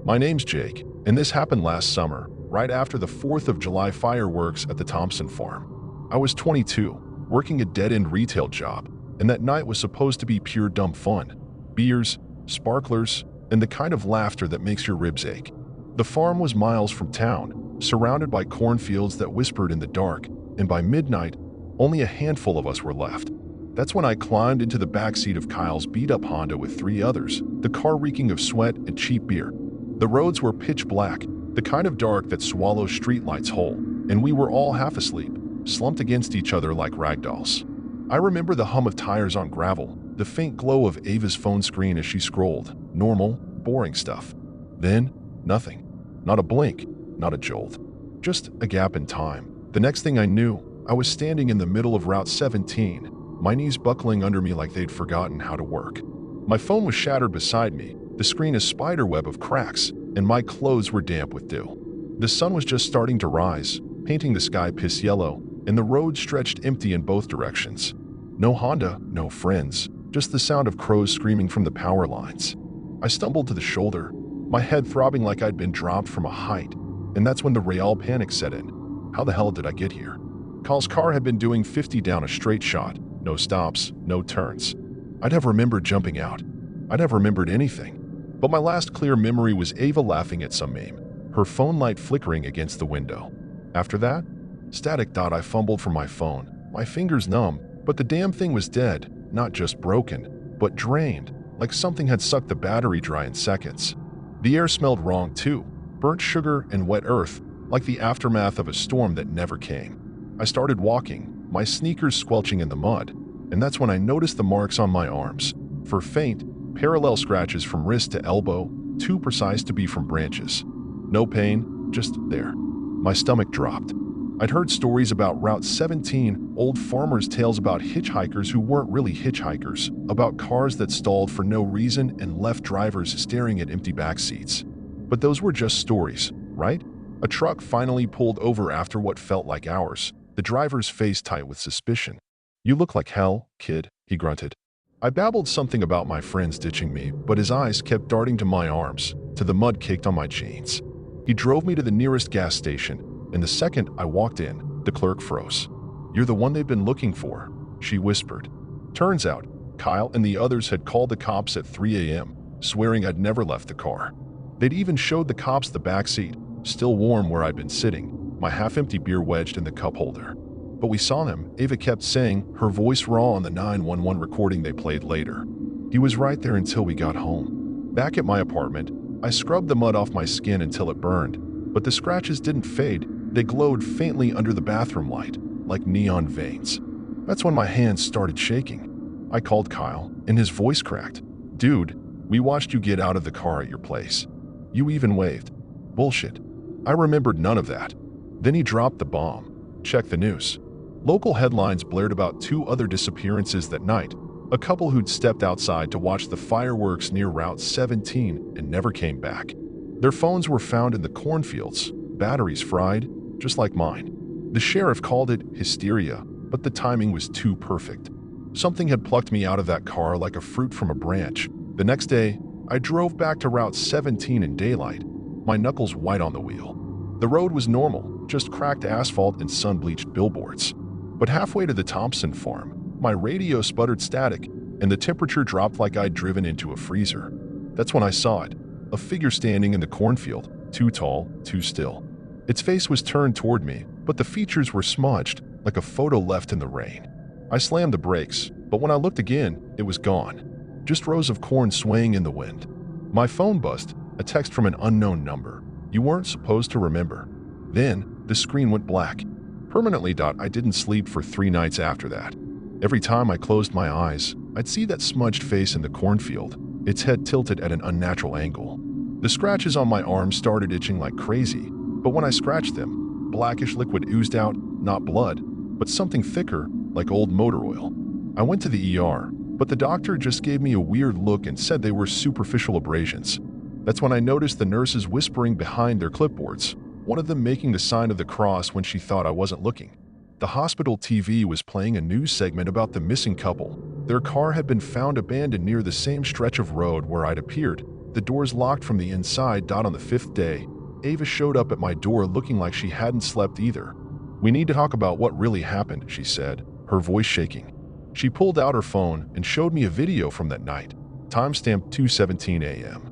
My name's Jake, and this happened last summer, right after the 4th of July fireworks at the Thompson farm. I was 22, working a dead-end retail job, and that night was supposed to be pure dumb fun. Beers, sparklers, and the kind of laughter that makes your ribs ache. The farm was miles from town, surrounded by cornfields that whispered in the dark, and by midnight, only a handful of us were left. That's when I climbed into the backseat of Kyle's beat-up Honda with 3 others, the car reeking of sweat and cheap beer. The roads were pitch black, the kind of dark that swallows streetlights whole, and we were all half asleep, slumped against each other like ragdolls. I remember the hum of tires on gravel, the faint glow of Ava's phone screen as she scrolled. Normal, boring stuff. Then, nothing. Not a blink, not a jolt. Just a gap in time. The next thing I knew, I was standing in the middle of Route 17, my knees buckling under me like they'd forgotten how to work. My phone was shattered beside me, the screen a spiderweb of cracks, and my clothes were damp with dew. The sun was just starting to rise, painting the sky piss yellow, and the road stretched empty in both directions. No Honda, no friends, just the sound of crows screaming from the power lines. I stumbled to the shoulder, my head throbbing like I'd been dropped from a height, and that's when the real panic set in. How the hell did I get here? Kyle's car had been doing 50 down a straight shot, no stops, no turns. I'd have remembered jumping out. I'd have remembered anything. But my last clear memory was Ava laughing at some meme, her phone light flickering against the window. After that, static. I fumbled for my phone, my fingers numb, but the damn thing was dead, not just broken, but drained, like something had sucked the battery dry in seconds. The air smelled wrong too, burnt sugar and wet earth, like the aftermath of a storm that never came. I started walking, my sneakers squelching in the mud, and that's when I noticed the marks on my arms. For faint, parallel scratches from wrist to elbow, too precise to be from branches. No pain, just there. My stomach dropped. I'd heard stories about Route 17, old farmers' tales about hitchhikers who weren't really hitchhikers, about cars that stalled for no reason and left drivers staring at empty backseats. But those were just stories, right? A truck finally pulled over after what felt like hours, the driver's face tight with suspicion. "You look like hell, kid," he grunted. I babbled something about my friends ditching me, but his eyes kept darting to my arms, to the mud caked on my jeans. He drove me to the nearest gas station, and the second I walked in, the clerk froze. "You're the one they've been looking for," she whispered. Turns out, Kyle and the others had called the cops at 3 a.m., swearing I'd never left the car. They'd even showed the cops the back seat, still warm where I'd been sitting, my half-empty beer wedged in the cup holder. "But we saw him," Ava kept saying, her voice raw on the 911 recording they played later. "He was right there until we got home." Back at my apartment, I scrubbed the mud off my skin until it burned, but the scratches didn't fade. They glowed faintly under the bathroom light, like neon veins. That's when my hands started shaking. I called Kyle, and his voice cracked. "Dude, we watched you get out of the car at your place. You even waved." Bullshit. I remembered none of that. Then he dropped the bomb. Check the news. Local headlines blared about 2 other disappearances that night, a couple who'd stepped outside to watch the fireworks near Route 17 and never came back. Their phones were found in the cornfields, batteries fried, just like mine. The sheriff called it hysteria, but the timing was too perfect. Something had plucked me out of that car like a fruit from a branch. The next day, I drove back to Route 17 in daylight, my knuckles white on the wheel. The road was normal, just cracked asphalt and sun-bleached billboards. But halfway to the Thompson farm, my radio sputtered static, and the temperature dropped like I'd driven into a freezer. That's when I saw it, a figure standing in the cornfield, too tall, too still. Its face was turned toward me, but the features were smudged, like a photo left in the rain. I slammed the brakes, but when I looked again, it was gone. Just rows of corn swaying in the wind. My phone buzzed, a text from an unknown number. "You weren't supposed to remember." Then, the screen went black. Permanently. I didn't sleep for 3 nights after that. Every time I closed my eyes, I'd see that smudged face in the cornfield, its head tilted at an unnatural angle. The scratches on my arms started itching like crazy, but when I scratched them, blackish liquid oozed out, not blood, but something thicker, like old motor oil. I went to the ER, but the doctor just gave me a weird look and said they were superficial abrasions. That's when I noticed the nurses whispering behind their clipboards, one of them making the sign of the cross when she thought I wasn't looking. The hospital TV was playing a news segment about the missing couple. Their car had been found abandoned near the same stretch of road where I'd appeared, The doors locked from the inside. On the fifth day, Ava showed up at my door looking like she hadn't slept either. "We need to talk about what really happened," she said, her voice shaking. She pulled out her phone and showed me a video from that night, timestamped 2:17 a.m.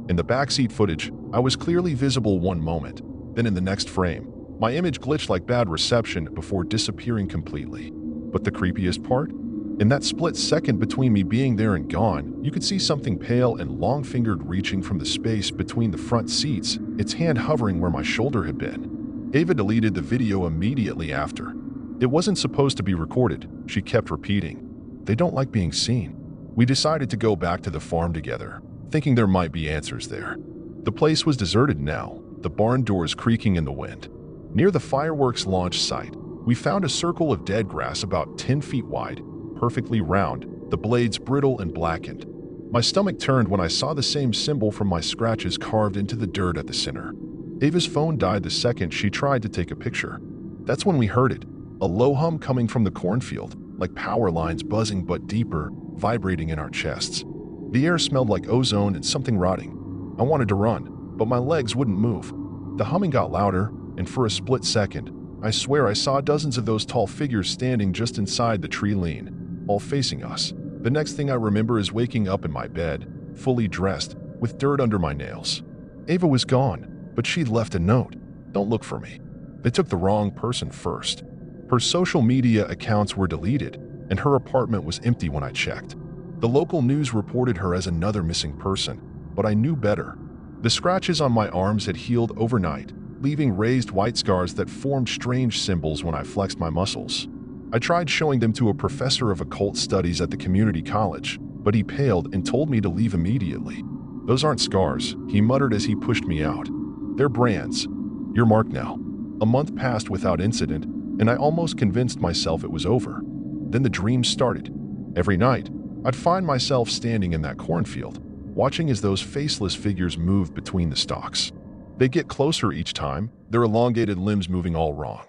In the backseat footage, I was clearly visible one moment. Then in the next frame, my image glitched like bad reception before disappearing completely. But the creepiest part? In that split second between me being there and gone, you could see something pale and long-fingered reaching from the space between the front seats, its hand hovering where my shoulder had been. Ava deleted the video immediately after. "It wasn't supposed to be recorded," she kept repeating. "They don't like being seen." We decided to go back to the farm together, thinking there might be answers there. The place was deserted now, the barn doors creaking in the wind. Near the fireworks launch site, we found a circle of dead grass about 10 feet wide, perfectly round, the blades brittle and blackened. My stomach turned when I saw the same symbol from my scratches carved into the dirt at the center. Ava's phone died the second she tried to take a picture. That's when we heard it, a low hum coming from the cornfield, like power lines buzzing but deeper, vibrating in our chests. The air smelled like ozone and something rotting. I wanted to run, but my legs wouldn't move. The humming got louder, and for a split second, I swear I saw dozens of those tall figures standing just inside the tree lean, all facing us. The next thing I remember is waking up in my bed, fully dressed, with dirt under my nails. Ava was gone, but she'd left a note. "Don't look for me." They took the wrong person first. Her social media accounts were deleted, and her apartment was empty when I checked. The local news reported her as another missing person, but I knew better. The scratches on my arms had healed overnight, leaving raised white scars that formed strange symbols when I flexed my muscles. I tried showing them to a professor of occult studies at the community college, but he paled and told me to leave immediately. "Those aren't scars," he muttered as he pushed me out. "They're brands. You're marked now." A month passed without incident, and I almost convinced myself it was over. Then the dream started. Every night, I'd find myself standing in that cornfield, watching as those faceless figures moved between the stalks. They get closer each time, their elongated limbs moving all wrong.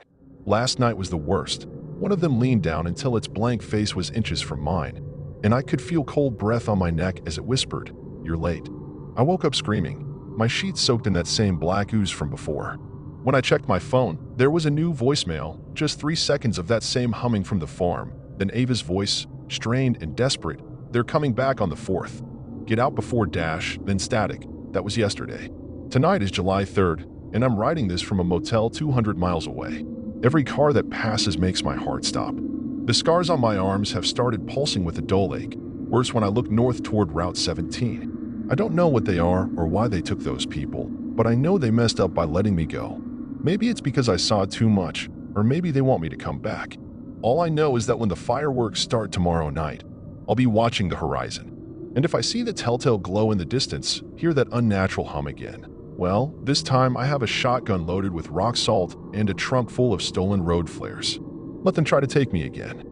Last night was the worst. One of them leaned down until its blank face was inches from mine, and I could feel cold breath on my neck as it whispered, "You're late." I woke up screaming, my sheets soaked in that same black ooze from before. When I checked my phone, there was a new voicemail, just 3 seconds of that same humming from the farm, then Ava's voice, strained and desperate. "They're coming back on the 4th. Get out before dash, then static." That was yesterday. Tonight is July 3rd, and I'm writing this from a motel 200 miles away. Every car that passes makes my heart stop. The scars on my arms have started pulsing with a dull ache, worse when I look north toward Route 17. I don't know what they are or why they took those people, but I know they messed up by letting me go. Maybe it's because I saw too much, or maybe they want me to come back. All I know is that when the fireworks start tomorrow night, I'll be watching the horizon. And if I see the telltale glow in the distance, hear that unnatural hum again, well, this time I have a shotgun loaded with rock salt and a trunk full of stolen road flares. Let them try to take me again.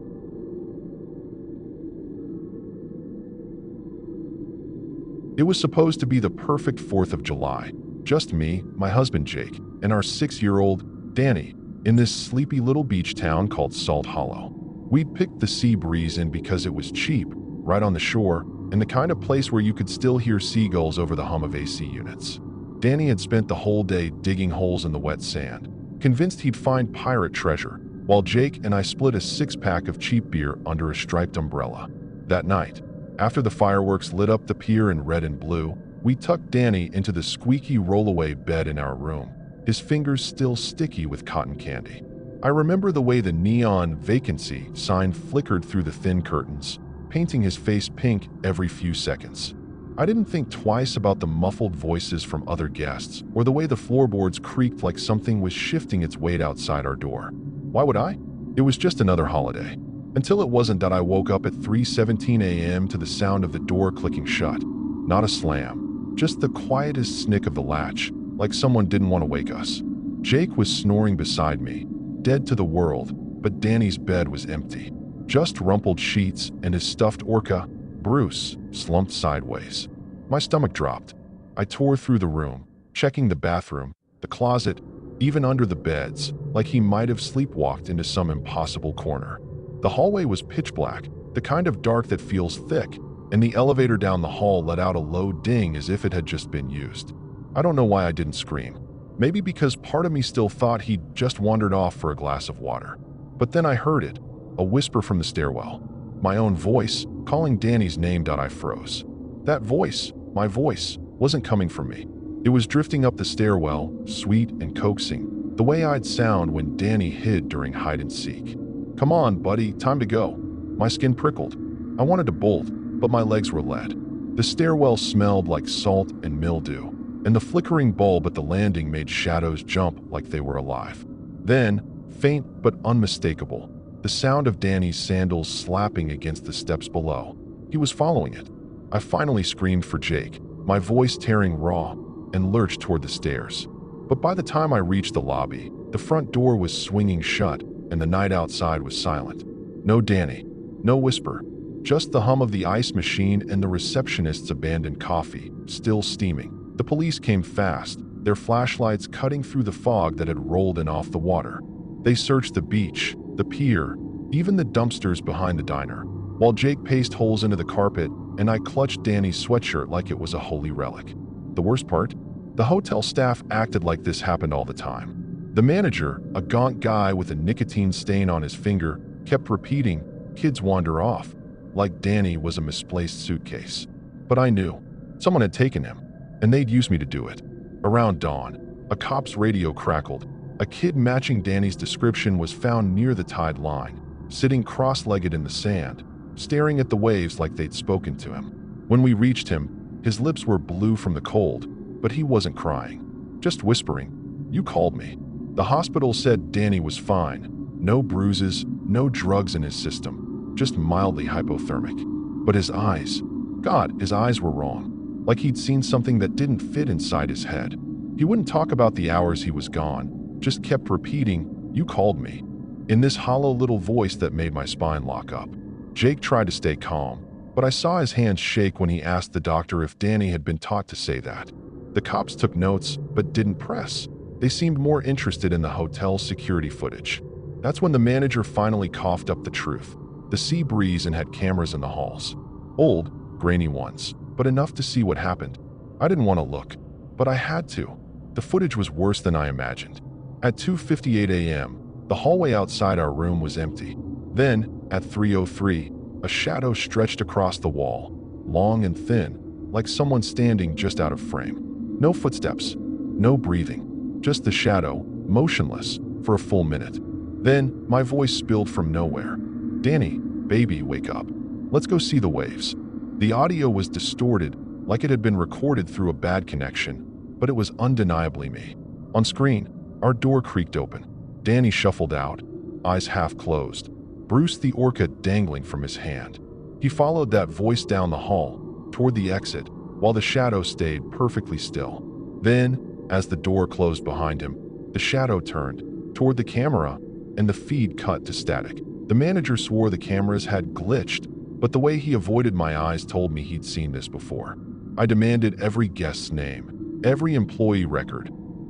It was supposed to be the perfect 4th of July. Just me, my husband Jake, and our 6-year-old, Danny, in this sleepy little beach town called Salt Hollow. We'd picked the sea breeze in because it was cheap, right on the shore, and the kind of place where you could still hear seagulls over the hum of AC units. Danny had spent the whole day digging holes in the wet sand, convinced he'd find pirate treasure, while Jake and I split a 6-pack of cheap beer under a striped umbrella. That night, after the fireworks lit up the pier in red and blue, we tucked Danny into the squeaky rollaway bed in our room, his fingers still sticky with cotton candy. I remember the way the neon vacancy sign flickered through the thin curtains, painting his face pink every few seconds. I didn't think twice about the muffled voices from other guests or the way the floorboards creaked like something was shifting its weight outside our door. Why would I? It was just another holiday. Until it wasn't that I woke up at 3:17 a.m. to the sound of the door clicking shut. Not a slam, just the quietest snick of the latch, like someone didn't want to wake us. Jake was snoring beside me, dead to the world, but Danny's bed was empty. Just rumpled sheets and his stuffed orca, Bruce, slumped sideways. My stomach dropped. I tore through the room, checking the bathroom, the closet, even under the beds, like he might have sleepwalked into some impossible corner. The hallway was pitch black, the kind of dark that feels thick, and the elevator down the hall let out a low ding as if it had just been used. I don't know why I didn't scream. Maybe because part of me still thought he'd just wandered off for a glass of water. But then I heard it, a whisper from the stairwell. My own voice, calling Danny's name. I froze. That voice, my voice, wasn't coming from me. It was drifting up the stairwell, sweet and coaxing, the way I'd sound when Danny hid during hide and seek. Come on, buddy, time to go. My skin prickled. I wanted to bolt, but my legs were lead. The stairwell smelled like salt and mildew, and the flickering bulb at the landing made shadows jump like they were alive. Then, faint but unmistakable, the sound of Danny's sandals slapping against the steps below. He was following it. I finally screamed for Jake, my voice tearing raw, and lurched toward the stairs. But by the time I reached the lobby, the front door was swinging shut and the night outside was silent. No Danny, no whisper, just the hum of the ice machine and the receptionist's abandoned coffee, still steaming. The police came fast, their flashlights cutting through the fog that had rolled in off the water. They searched the beach, the pier, even the dumpsters behind the diner, while Jake paced holes into the carpet and I clutched Danny's sweatshirt like it was a holy relic. The worst part? The hotel staff acted like this happened all the time. The manager, a gaunt guy with a nicotine stain on his finger, kept repeating, "Kids wander off," like Danny was a misplaced suitcase. But I knew. Someone had taken him, and they'd use me to do it. Around dawn, a cop's radio crackled. A kid matching Danny's description was found near the tide line, sitting cross-legged in the sand, staring at the waves like they'd spoken to him. When we reached him, his lips were blue from the cold, but he wasn't crying, just whispering, "You called me." The hospital said Danny was fine. No bruises, no drugs in his system, just mildly hypothermic. But his eyes, God, his eyes were wrong, like he'd seen something that didn't fit inside his head. He wouldn't talk about the hours he was gone, just kept repeating, "You called me," in this hollow little voice that made my spine lock up. Jake tried to stay calm, but I saw his hands shake when he asked the doctor if Danny had been taught to say that. The cops took notes, but didn't press. They seemed more interested in the hotel's security footage. That's when the manager finally coughed up the truth. The sea breeze and had cameras in the halls. Old, grainy ones, but enough to see what happened. I didn't want to look, but I had to. The footage was worse than I imagined. At 2:58 a.m., the hallway outside our room was empty. Then, at 3:03, a shadow stretched across the wall, long and thin, like someone standing just out of frame. No footsteps, no breathing, just the shadow, motionless, for a full minute. Then, my voice spilled from nowhere. "Danny, baby, wake up. Let's go see the waves." The audio was distorted, like it had been recorded through a bad connection, but it was undeniably me. On screen, our door creaked open. Danny shuffled out, eyes half closed, Bruce the orca dangling from his hand. He followed that voice down the hall, toward the exit, while the shadow stayed perfectly still. Then, as the door closed behind him, the shadow turned toward the camera, and the feed cut to static. The manager swore the cameras had glitched, but the way he avoided my eyes told me he'd seen this before. I demanded every guest's name, every employee record.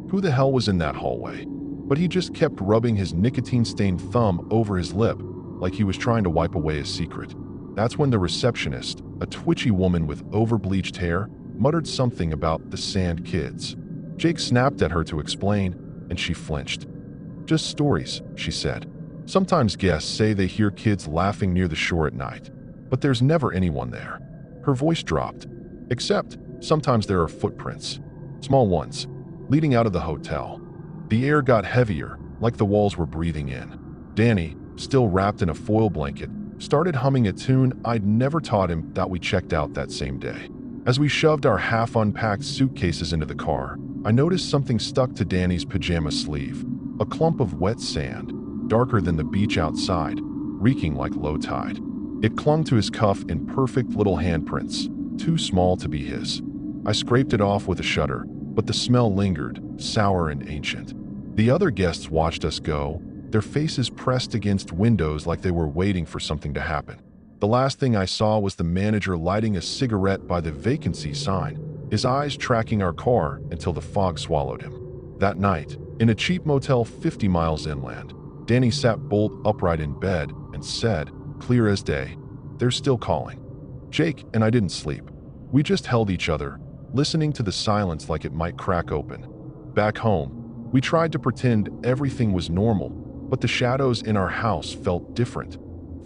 Who the hell was in that hallway? But he just kept rubbing his nicotine-stained thumb over his lip, like he was trying to wipe away a secret. That's when the receptionist, a twitchy woman with over-bleached hair, muttered something about the sand kids. Jake snapped at her to explain, and she flinched. "Just stories," she said. "Sometimes guests say they hear kids laughing near the shore at night, but there's never anyone there." Her voice dropped. "Except, sometimes there are footprints. Small ones, leading out of the hotel." The air got heavier, like the walls were breathing in. Danny, still wrapped in a foil blanket, started humming a tune I'd never taught him that we checked out that same day. As we shoved our half-unpacked suitcases into the car, I noticed something stuck to Danny's pajama sleeve. A clump of wet sand, darker than the beach outside, reeking like low tide. It clung to his cuff in perfect little handprints, too small to be his. I scraped it off with a shudder, but the smell lingered, sour and ancient. The other guests watched us go, their faces pressed against windows like they were waiting for something to happen. The last thing I saw was the manager lighting a cigarette by the vacancy sign, his eyes tracking our car until the fog swallowed him. That night, in a cheap motel 50 miles inland, Danny sat bolt upright in bed and said, clear as day, "They're still calling." Jake and I didn't sleep. We just held each other, listening to the silence like it might crack open. Back home, we tried to pretend everything was normal, but the shadows in our house felt different,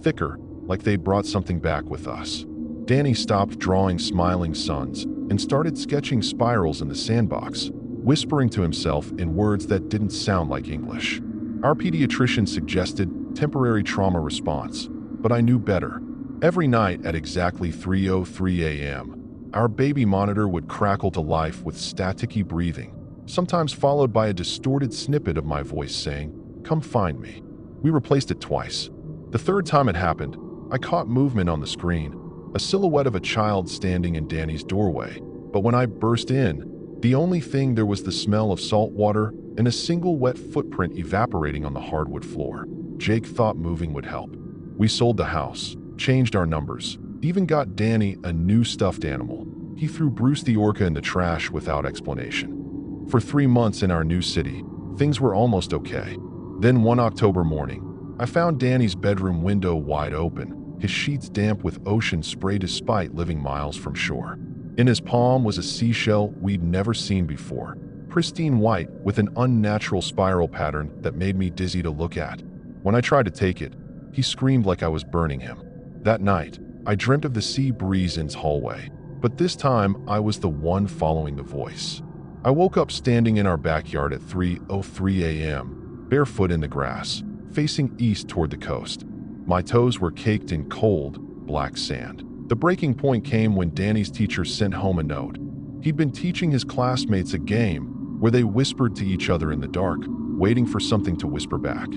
thicker, like they'd brought something back with us. Danny stopped drawing smiling suns and started sketching spirals in the sandbox, whispering to himself in words that didn't sound like English. Our pediatrician suggested temporary trauma response, but I knew better. Every night at exactly 3:03 a.m., our baby monitor would crackle to life with staticky breathing, sometimes followed by a distorted snippet of my voice saying, "Come find me." We replaced it twice. The third time it happened, I caught movement on the screen, a silhouette of a child standing in Danny's doorway. But when I burst in, the only thing there was the smell of salt water and a single wet footprint evaporating on the hardwood floor. Jake thought moving would help. We sold the house, changed our numbers, even got Danny a new stuffed animal. He threw Bruce the orca in the trash without explanation. For 3 months in our new city, things were almost okay. Then one October morning, I found Danny's bedroom window wide open, his sheets damp with ocean spray despite living miles from shore. In his palm was a seashell we'd never seen before, pristine white with an unnatural spiral pattern that made me dizzy to look at. When I tried to take it, he screamed like I was burning him. That night, I dreamt of the sea breeze in his hallway, but this time I was the one following the voice. I woke up standing in our backyard at 3:03 a.m., barefoot in the grass, facing east toward the coast. My toes were caked in cold, black sand. The breaking point came when Danny's teacher sent home a note. He'd been teaching his classmates a game where they whispered to each other in the dark, waiting for something to whisper back.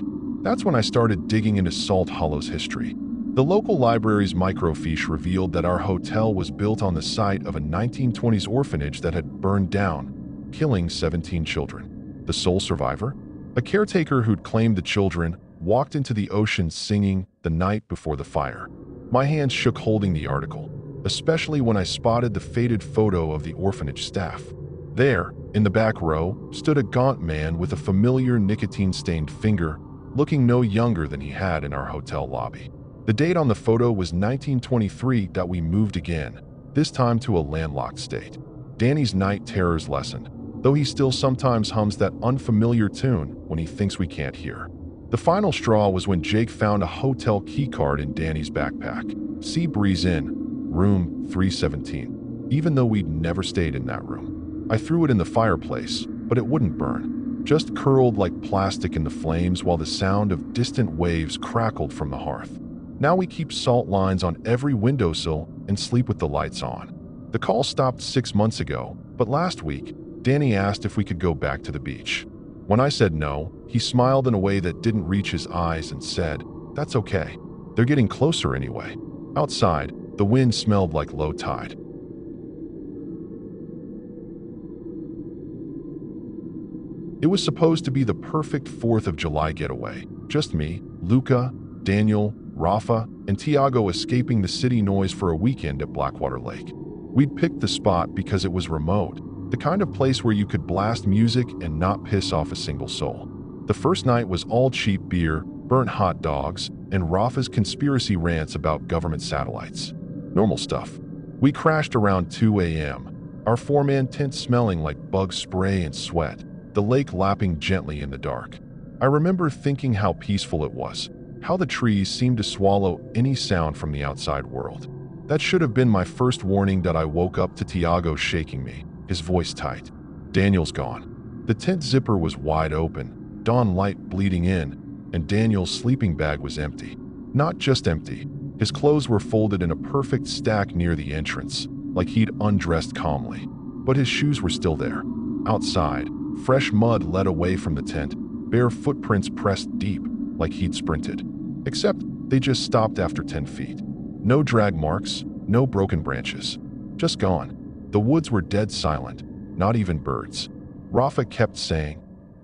That's when I started digging into Salt Hollow's history. The local library's microfiche revealed that our hotel was built on the site of a 1920s orphanage that had burned down, killing 17 children. The sole survivor? A caretaker who'd claimed the children walked into the ocean singing the night before the fire. My hands shook holding the article, especially when I spotted the faded photo of the orphanage staff. There, in the back row, stood a gaunt man with a familiar nicotine-stained finger, looking no younger than he had in our hotel lobby. The date on the photo was 1923 that we moved again, this time to a landlocked state. Danny's night terrors lessened, though he still sometimes hums that unfamiliar tune when he thinks we can't hear. The final straw was when Jake found a hotel keycard in Danny's backpack. Sea Breeze Inn, room 317, even though we'd never stayed in that room. I threw it in the fireplace, but it wouldn't burn, just curled like plastic in the flames while the sound of distant waves crackled from the hearth. Now we keep salt lines on every windowsill and sleep with the lights on. The call stopped 6 months ago, but last week, Danny asked if we could go back to the beach. When I said no, he smiled in a way that didn't reach his eyes and said, "That's okay. They're getting closer anyway." Outside, the wind smelled like low tide. It was supposed to be the perfect 4th of July getaway. Just me, Luca, Daniel, Rafa, and Tiago escaping the city noise for a weekend at Blackwater Lake. We'd picked the spot because it was remote, the kind of place where you could blast music and not piss off a single soul. The first night was all cheap beer, burnt hot dogs, and Rafa's conspiracy rants about government satellites. Normal stuff. We crashed around 2 a.m., our 4-man tent smelling like bug spray and sweat, the lake lapping gently in the dark. I remember thinking how peaceful it was, how the trees seemed to swallow any sound from the outside world. That should have been my first warning that I woke up to Tiago shaking me, his voice tight. Daniel's gone. The tent zipper was wide open, dawn light bleeding in, and Daniel's sleeping bag was empty. Not just empty. His clothes were folded in a perfect stack near the entrance, like he'd undressed calmly. But his shoes were still there. Outside, fresh mud led away from the tent, bare footprints pressed deep, like he'd sprinted. Except they just stopped after 10 feet. No drag marks, no broken branches. Just gone. The woods were dead silent, not even birds. Rafa kept saying,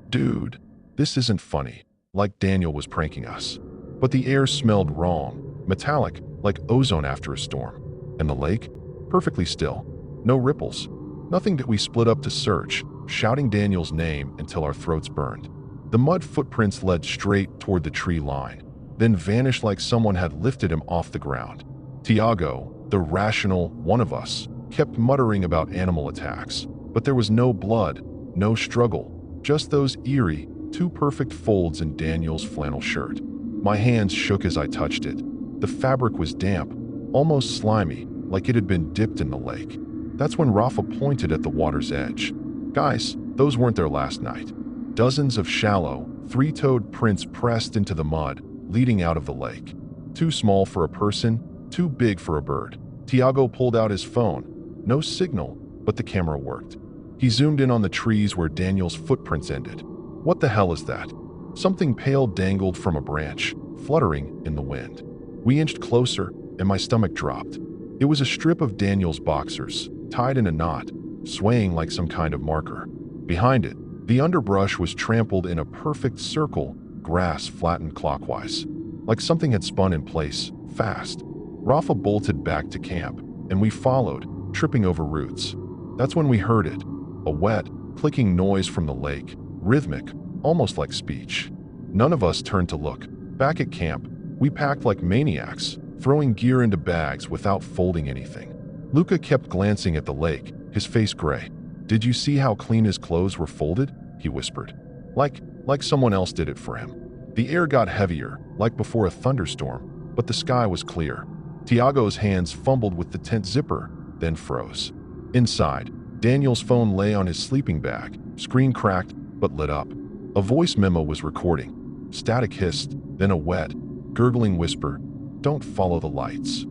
"Dude, this isn't funny," like Daniel was pranking us. But the air smelled wrong, metallic, like ozone after a storm. And the lake? Perfectly still. No ripples. Nothing that we split up to search, shouting Daniel's name until our throats burned. The mud footprints led straight toward the tree line, then vanished like someone had lifted him off the ground. Tiago, The rational one of us kept muttering about animal attacks, but there was no blood, no struggle, just those eerie, too perfect folds in Daniel's flannel shirt. My hands shook as I touched it. The fabric was damp, almost slimy, like it had been dipped in the lake. That's when Rafa pointed at the water's edge. Guys, those weren't there last night. Dozens of shallow, three-toed prints pressed into the mud, leading out of the lake. Too small for a person, too big for a bird. Tiago pulled out his phone. No signal, but the camera worked. He zoomed in on the trees where Daniel's footprints ended. What the hell is that? Something pale dangled from a branch, fluttering in the wind. We inched closer, and my stomach dropped. It was a strip of Daniel's boxers, tied in a knot, swaying like some kind of marker. Behind it, the underbrush was trampled in a perfect circle, grass flattened clockwise. Like something had spun in place, fast. Rafa bolted back to camp, and we followed, tripping over roots. That's when we heard it, a wet, clicking noise from the lake, rhythmic, almost like speech. None of us turned to look. Back at camp, we packed like maniacs, throwing gear into bags without folding anything. Luca kept glancing at the lake, his face gray. "Did you see how clean his clothes were folded?" he whispered. Like someone else did it for him. The air got heavier, like before a thunderstorm, but the sky was clear. Tiago's hands fumbled with the tent zipper, then froze. Inside, Daniel's phone lay on his sleeping bag, screen cracked, but lit up. A voice memo was recording. Static hissed, then a wet, gurgling whisper, "Don't follow the lights."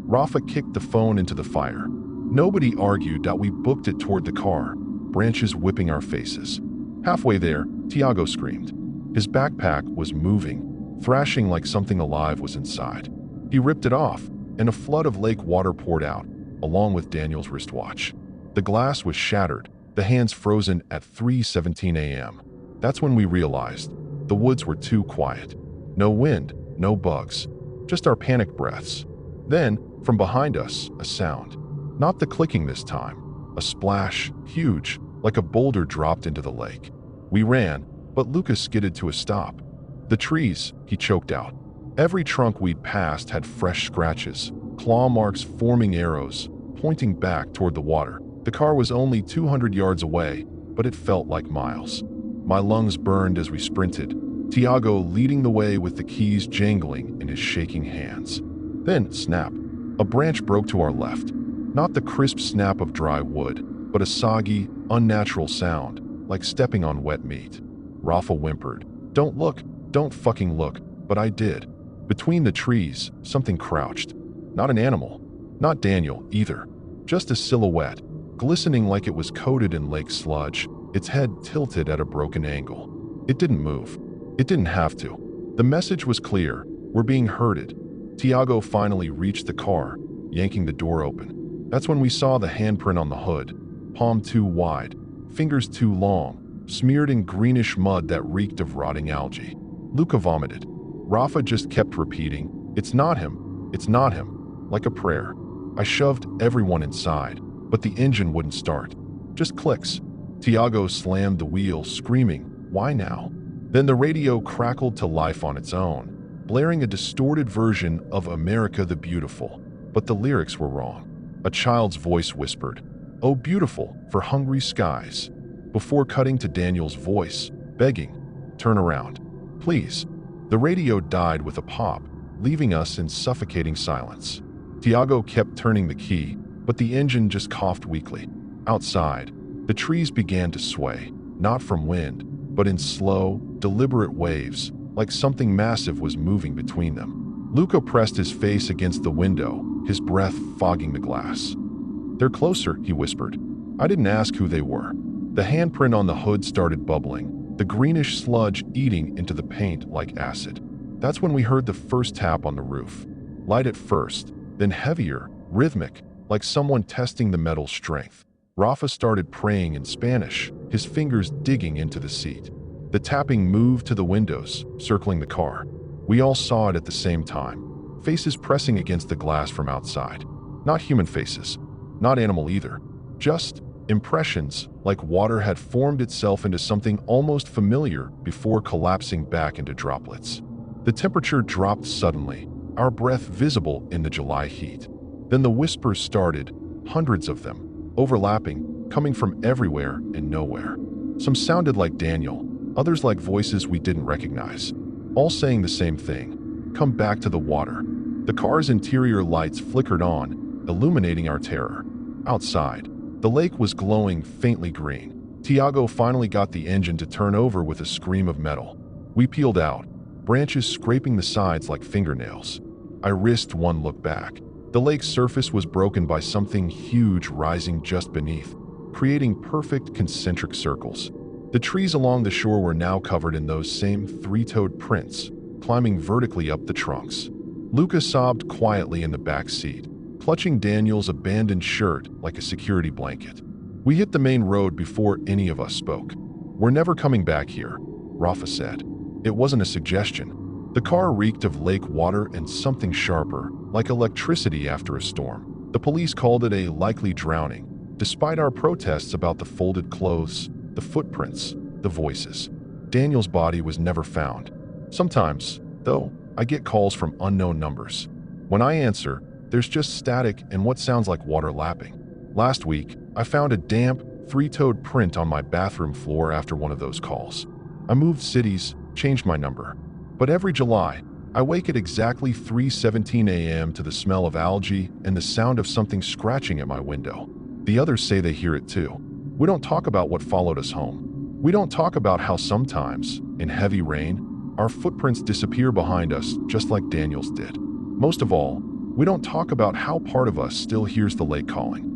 Rafa kicked the phone into the fire. Nobody argued that we booked it toward the car, branches whipping our faces. Halfway there, Tiago screamed. His backpack was moving, thrashing like something alive was inside. He ripped it off, and a flood of lake water poured out, along with Daniel's wristwatch. The glass was shattered, the hands frozen at 3:17 a.m. That's when we realized the woods were too quiet. No wind, no bugs, just our panicked breaths. Then, from behind us, a sound. Not the clicking this time. A splash, huge, like a boulder dropped into the lake. We ran, but Lucas skidded to a stop. "The trees," he choked out. Every trunk we'd passed had fresh scratches, claw marks forming arrows, pointing back toward the water. The car was only 200 yards away, but it felt like miles. My lungs burned as we sprinted, Tiago leading the way with the keys jangling in his shaking hands. Then, snap, a branch broke to our left. Not the crisp snap of dry wood, but a soggy, unnatural sound, like stepping on wet meat. Rafa whimpered, "Don't look, don't fucking look," but I did. Between the trees, something crouched. Not an animal, not Daniel either, just a silhouette, glistening like it was coated in lake sludge, its head tilted at a broken angle. It didn't move. It didn't have to. The message was clear. We're being herded. Tiago finally reached the car, yanking the door open. That's when we saw the handprint on the hood, palm too wide, fingers too long, smeared in greenish mud that reeked of rotting algae. Luca vomited. Rafa just kept repeating, "It's not him, it's not him," like a prayer. I shoved everyone inside, but the engine wouldn't start. Just clicks. Tiago slammed the wheel, screaming, "Why now?" Then the radio crackled to life on its own, blaring a distorted version of America the Beautiful. But the lyrics were wrong. A child's voice whispered, "Oh beautiful, for hungry skies," before cutting to Daniel's voice, begging, "Turn around, please." The radio died with a pop, leaving us in suffocating silence. Tiago kept turning the key, but the engine just coughed weakly. Outside, the trees began to sway, not from wind, but in slow, deliberate waves, like something massive was moving between them. Luca pressed his face against the window, his breath fogging the glass. "They're closer," he whispered. I didn't ask who they were. The handprint on the hood started bubbling, the greenish sludge eating into the paint like acid. That's when we heard the first tap on the roof. Light at first, then heavier, rhythmic, like someone testing the metal's strength. Rafa started praying in Spanish, his fingers digging into the seat. The tapping moved to the windows, circling the car. We all saw it at the same time, faces pressing against the glass from outside. Not human faces, not animal either, just impressions, like water had formed itself into something almost familiar before collapsing back into droplets. The temperature dropped suddenly, our breath visible in the July heat. Then the whispers started, hundreds of them, overlapping, coming from everywhere and nowhere. Some sounded like Daniel, others like voices we didn't recognize, all saying the same thing: come back to the water. The car's interior lights flickered on, illuminating our terror. Outside, the lake was glowing faintly green. Tiago finally got the engine to turn over with a scream of metal. We peeled out, branches scraping the sides like fingernails. I risked one look back. The lake's surface was broken by something huge rising just beneath, creating perfect concentric circles. The trees along the shore were now covered in those same three-toed prints, climbing vertically up the trunks. Luca sobbed quietly in the back seat, clutching Daniel's abandoned shirt like a security blanket. We hit the main road before any of us spoke. "We're never coming back here," Rafa said. It wasn't a suggestion. The car reeked of lake water and something sharper, like electricity after a storm. The police called it a likely drowning, despite our protests about the folded clothes, the footprints, the voices. Daniel's body was never found. Sometimes, though, I get calls from unknown numbers. When I answer, there's just static and what sounds like water lapping. Last week, I found a damp, three-toed print on my bathroom floor after one of those calls. I moved cities, changed my number. But every July, I wake at exactly 3:17 a.m. to the smell of algae and the sound of something scratching at my window. The others say they hear it too. We don't talk about what followed us home. We don't talk about how sometimes, in heavy rain, our footprints disappear behind us just like Daniel's did. Most of all, we don't talk about how part of us still hears the lake calling.